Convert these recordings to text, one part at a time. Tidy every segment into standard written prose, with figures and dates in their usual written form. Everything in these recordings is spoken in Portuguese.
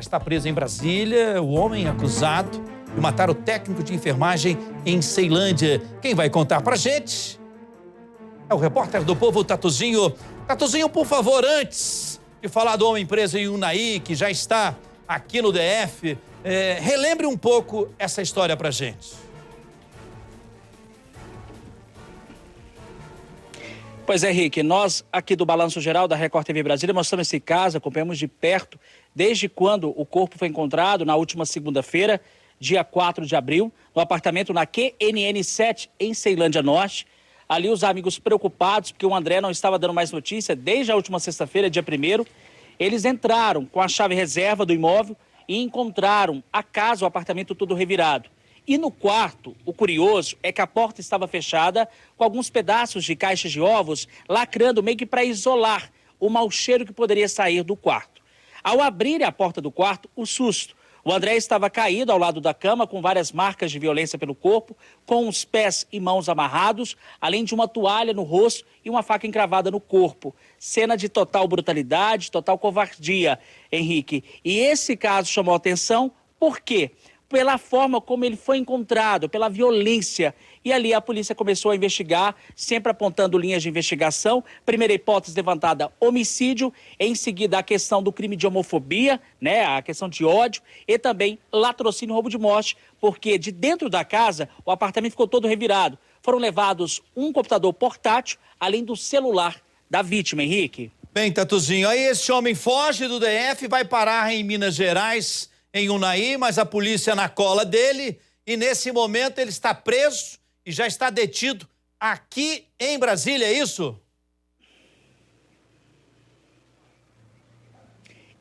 está preso em Brasília o homem acusado de matar o técnico de enfermagem em Ceilândia. Quem vai contar pra gente é o repórter do Povo, Tatuzinho. Tatuzinho, por favor, antes de falar do homem preso em Unai, que já está aqui no DF, relembre um pouco essa história pra gente. Pois é, Rick, nós aqui do Balanço Geral da Record TV Brasília mostramos esse caso, acompanhamos de perto desde quando o corpo foi encontrado na última segunda-feira, dia 4 de abril, no apartamento na QNN 7, em Ceilândia Norte. Ali os amigos preocupados, porque o André não estava dando mais notícia desde a última sexta-feira, dia 1º. Eles entraram com a chave reserva do imóvel e encontraram a casa, o apartamento tudo revirado. E no quarto, o curioso é que a porta estava fechada com alguns pedaços de caixas de ovos, lacrando meio que para isolar o mau cheiro que poderia sair do quarto. Ao abrir a porta do quarto, o susto. O André estava caído ao lado da cama, com várias marcas de violência pelo corpo, com os pés e mãos amarrados, além de uma toalha no rosto e uma faca encravada no corpo. Cena de total brutalidade, total covardia, Henrique. E esse caso chamou a atenção, por quê? Pela forma como ele foi encontrado, pela violência. E ali a polícia começou a investigar, sempre apontando linhas de investigação. Primeira hipótese levantada, homicídio. Em seguida, a questão do crime de homofobia, né, a questão de ódio. E também latrocínio e roubo de morte, porque de dentro da casa, o apartamento ficou todo revirado. Foram levados um computador portátil, além do celular da vítima, Henrique. Bem, Tatuzinho, aí esse homem foge do DF, vai parar em Minas Gerais, em Unai, mas a polícia na cola dele e nesse momento ele está preso e já está detido aqui em Brasília, é isso?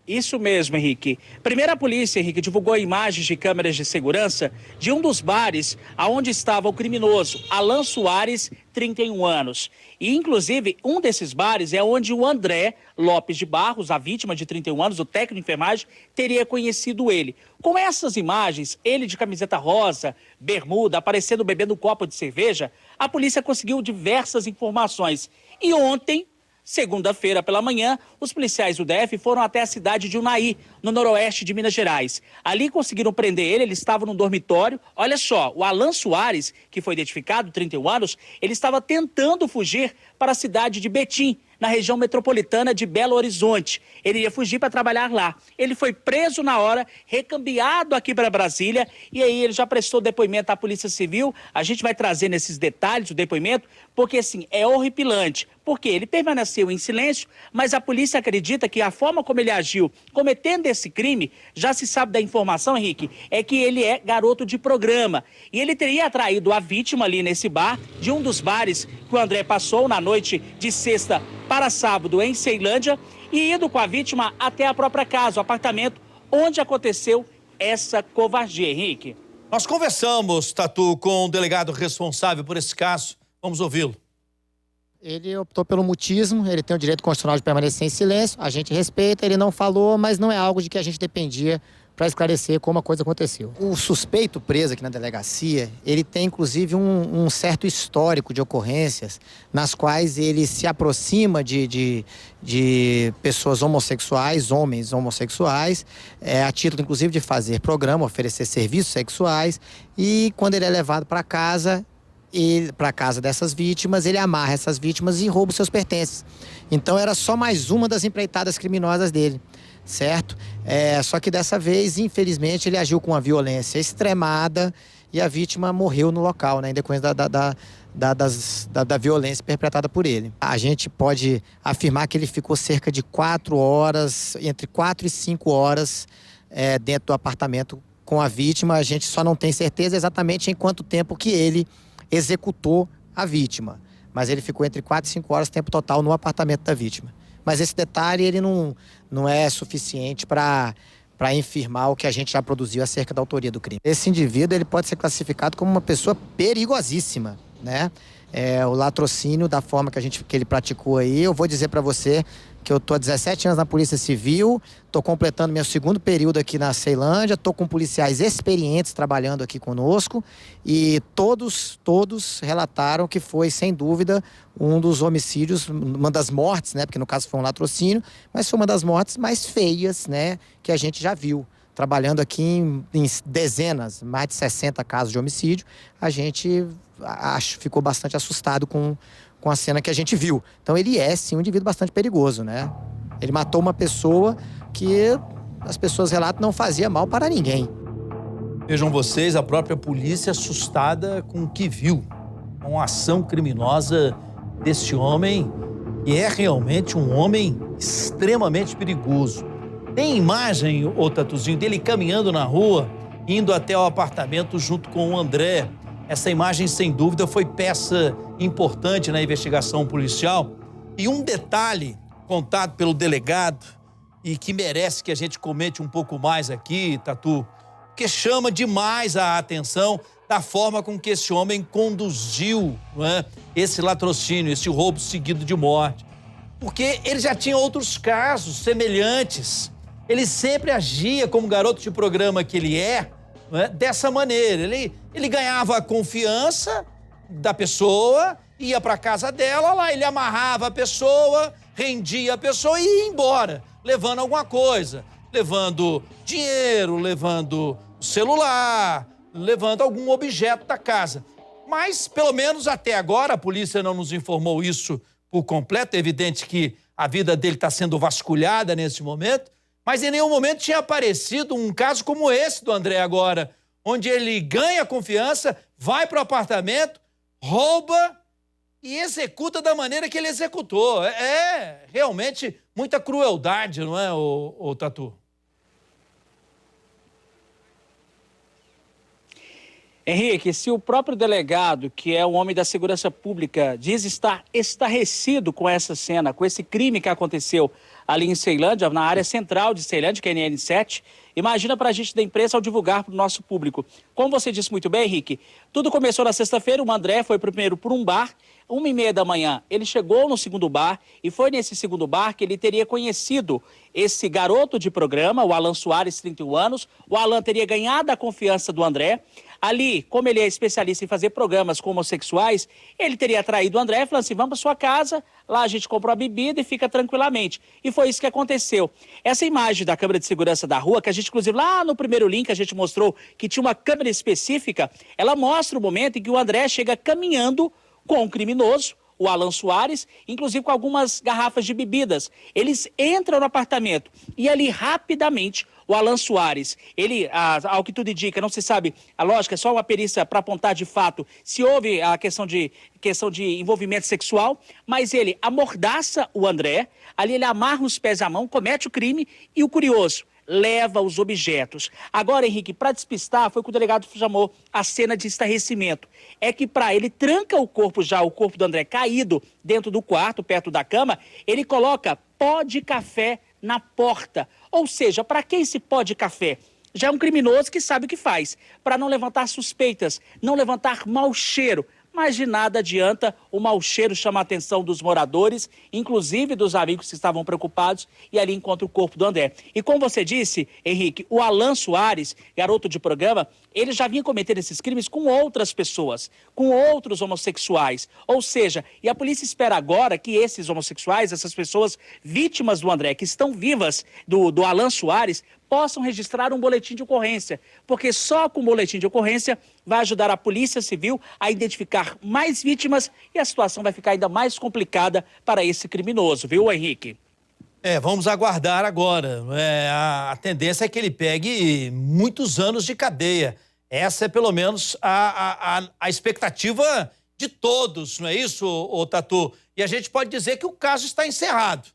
Isso mesmo, Henrique. Primeiro a polícia, Henrique, divulgou imagens de câmeras de segurança de um dos bares onde estava o criminoso, Alan Soares, 31 anos. E, inclusive, um desses bares é onde o André Lopes de Barros, a vítima de 31 anos, o técnico de enfermagem, teria conhecido ele. Com essas imagens, ele de camiseta rosa, bermuda, aparecendo bebendo um copo de cerveja, a polícia conseguiu diversas informações. E ontem, segunda-feira pela manhã, os policiais do DF foram até a cidade de Unai, no noroeste de Minas Gerais. Ali conseguiram prender ele estava num dormitório. Olha só, o Alan Soares, que foi identificado, 31 anos, ele estava tentando fugir para a cidade de Betim, na região metropolitana de Belo Horizonte. Ele ia fugir para trabalhar lá. Ele foi preso na hora, recambiado aqui para Brasília, e aí ele já prestou depoimento à Polícia Civil. A gente vai trazer nesses detalhes o depoimento, porque assim, é horripilante. Porque ele permaneceu em silêncio, mas a polícia acredita que a forma como ele agiu cometendo esse crime, já se sabe da informação, Henrique, é que ele é garoto de programa. E ele teria atraído a vítima ali nesse bar, de um dos bares que o André passou na noite de sexta para sábado em Ceilândia, e indo com a vítima até a própria casa, o apartamento onde aconteceu essa covardia, Henrique. Nós conversamos, Tatu, com o delegado responsável por esse caso. Vamos ouvi-lo. Ele optou pelo mutismo, ele tem o direito constitucional de permanecer em silêncio, a gente respeita, ele não falou, mas não é algo de que a gente dependia para esclarecer como a coisa aconteceu. O suspeito preso aqui na delegacia, ele tem inclusive um certo histórico de ocorrências nas quais ele se aproxima de pessoas homossexuais, homens homossexuais, a título inclusive de fazer programa, oferecer serviços sexuais, e quando ele é levado para casa dessas vítimas, ele amarra essas vítimas e rouba os seus pertences. Então era só mais uma das empreitadas criminosas dele, certo? Só que dessa vez, infelizmente, ele agiu com uma violência extremada e a vítima morreu no local, né, em decorrência da violência perpetrada por ele. A gente pode afirmar que ele ficou cerca de 4 horas, entre 4 e 5 horas dentro do apartamento com a vítima. A gente só não tem certeza exatamente em quanto tempo que ele executou a vítima, mas ele ficou entre 4 e 5 horas, tempo total, no apartamento da vítima. Mas esse detalhe, ele não é suficiente para infirmar o que a gente já produziu acerca da autoria do crime. Esse indivíduo, ele pode ser classificado como uma pessoa perigosíssima, né? O latrocínio, da forma que ele praticou aí, eu vou dizer para você, que eu tô há 17 anos na Polícia Civil, tô completando meu segundo período aqui na Ceilândia, tô com policiais experientes trabalhando aqui conosco e todos relataram que foi, sem dúvida, um dos homicídios, uma das mortes, né, porque no caso foi um latrocínio, mas foi uma das mortes mais feias, né, que a gente já viu. Trabalhando aqui em dezenas, mais de 60 casos de homicídio, a gente ficou bastante assustado com a cena que a gente viu. Então ele é, sim, um indivíduo bastante perigoso, né? Ele matou uma pessoa que as pessoas relatam não fazia mal para ninguém. Vejam vocês, a própria polícia assustada com o que viu. Uma ação criminosa desse homem, que é realmente um homem extremamente perigoso. Tem imagem, ô Tatuzinho, dele caminhando na rua, indo até o apartamento junto com o André. Essa imagem, sem dúvida, foi peça importante na investigação policial. E um detalhe contado pelo delegado e que merece que a gente comente um pouco mais aqui, Tatu, que chama demais a atenção da forma com que esse homem conduziu, não é, esse latrocínio, esse roubo seguido de morte. Porque ele já tinha outros casos semelhantes. Ele sempre agia como garoto de programa que ele é, não é, dessa maneira. Ele ganhava a confiança da pessoa, ia para casa dela, lá ele amarrava a pessoa, rendia a pessoa e ia embora, levando alguma coisa, levando dinheiro, levando celular, levando algum objeto da casa. Mas, pelo menos até agora, a polícia não nos informou isso por completo. É evidente que a vida dele está sendo vasculhada nesse momento, mas em nenhum momento tinha aparecido um caso como esse do André agora, onde ele ganha confiança, vai para o apartamento, rouba e executa da maneira que ele executou. É realmente muita crueldade, não é, o Tatu? Henrique, se o próprio delegado, que é um homem da segurança pública, diz estar estarrecido com essa cena, com esse crime que aconteceu ali em Ceilândia, na área central de Ceilândia, que é a NN7, imagina para a gente da imprensa ao divulgar para o nosso público. Como você disse muito bem, Henrique, tudo começou na sexta-feira, o André foi primeiro por um bar, 1h30 da manhã, ele chegou no segundo bar e foi nesse segundo bar que ele teria conhecido esse garoto de programa, o Alan Soares, 31 anos. O Alan teria ganhado a confiança do André. Ali, como ele é especialista em fazer programas com homossexuais, ele teria atraído o André, falando assim, vamos para sua casa, lá a gente compra a bebida e fica tranquilamente. E foi isso que aconteceu. Essa imagem da câmera de segurança da rua, que a gente, inclusive, lá no primeiro link, a gente mostrou que tinha uma câmera específica, ela mostra o momento em que o André chega caminhando com o criminoso, o Alan Soares, inclusive com algumas garrafas de bebidas. Eles entram no apartamento e ali rapidamente o Alan Soares, ele, ao que tudo indica, não se sabe a lógica, é só uma perícia para apontar de fato se houve a questão de envolvimento sexual, mas ele amordaça o André, ali ele amarra os pés à mão, comete o crime e o curioso, leva os objetos. Agora, Henrique, para despistar, foi o que o delegado chamou a cena de estarrecimento. É que ele tranca o corpo do André caído dentro do quarto, perto da cama, ele coloca pó de café na porta. Ou seja, para que esse pó de café? Já é um criminoso que sabe o que faz, para não levantar suspeitas, não levantar mau cheiro. Mas de nada adianta, o mau cheiro chama a atenção dos moradores, inclusive dos amigos que estavam preocupados, e ali encontra o corpo do André. E como você disse, Henrique, o Alan Soares, garoto de programa, ele já vinha cometendo esses crimes com outras pessoas, com outros homossexuais. Ou seja, e a polícia espera agora que esses homossexuais, essas pessoas vítimas do André, que estão vivas do Alan Soares, possam registrar um boletim de ocorrência, porque só com o boletim de ocorrência vai ajudar a Polícia Civil a identificar mais vítimas e a situação vai ficar ainda mais complicada para esse criminoso, viu, Henrique? Vamos aguardar agora. A tendência é que ele pegue muitos anos de cadeia. Essa é pelo menos a expectativa de todos, não é isso, ô Tatu? E a gente pode dizer que o caso está encerrado.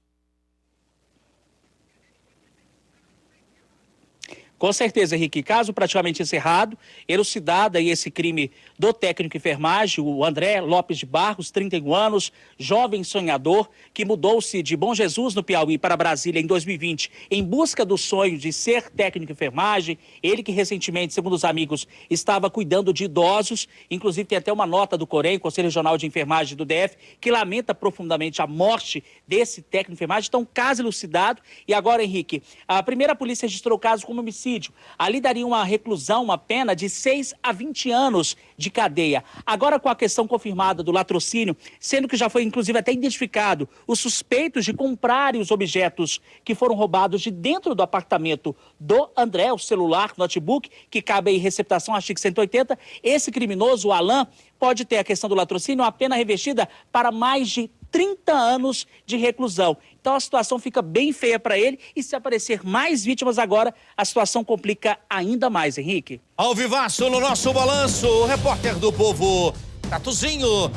Com certeza, Henrique. Caso praticamente encerrado, elucidado aí esse crime do técnico de enfermagem, o André Lopes de Barros, 31 anos, jovem sonhador, que mudou-se de Bom Jesus, no Piauí, para Brasília em 2020, em busca do sonho de ser técnico de enfermagem. Ele que recentemente, segundo os amigos, estava cuidando de idosos. Inclusive, tem até uma nota do COREM, Conselho Regional de Enfermagem do DF, que lamenta profundamente a morte desse técnico de enfermagem. Então, caso elucidado. E agora, Henrique, a primeira polícia registrou o caso como homicídio. Ali daria uma reclusão, uma pena de 6 a 20 anos de cadeia. Agora, com a questão confirmada do latrocínio, sendo que já foi, inclusive, até identificado os suspeitos de comprarem os objetos que foram roubados de dentro do apartamento do André, o celular, notebook, que cabe em receptação, artigo 180, esse criminoso, o Alan, pode ter a questão do latrocínio, uma pena revestida para mais de 30 anos de reclusão. Então a situação fica bem feia para ele e se aparecer mais vítimas agora, a situação complica ainda mais, Henrique. Ao vivaço no nosso balanço, o repórter do Povo, Tatuzinho.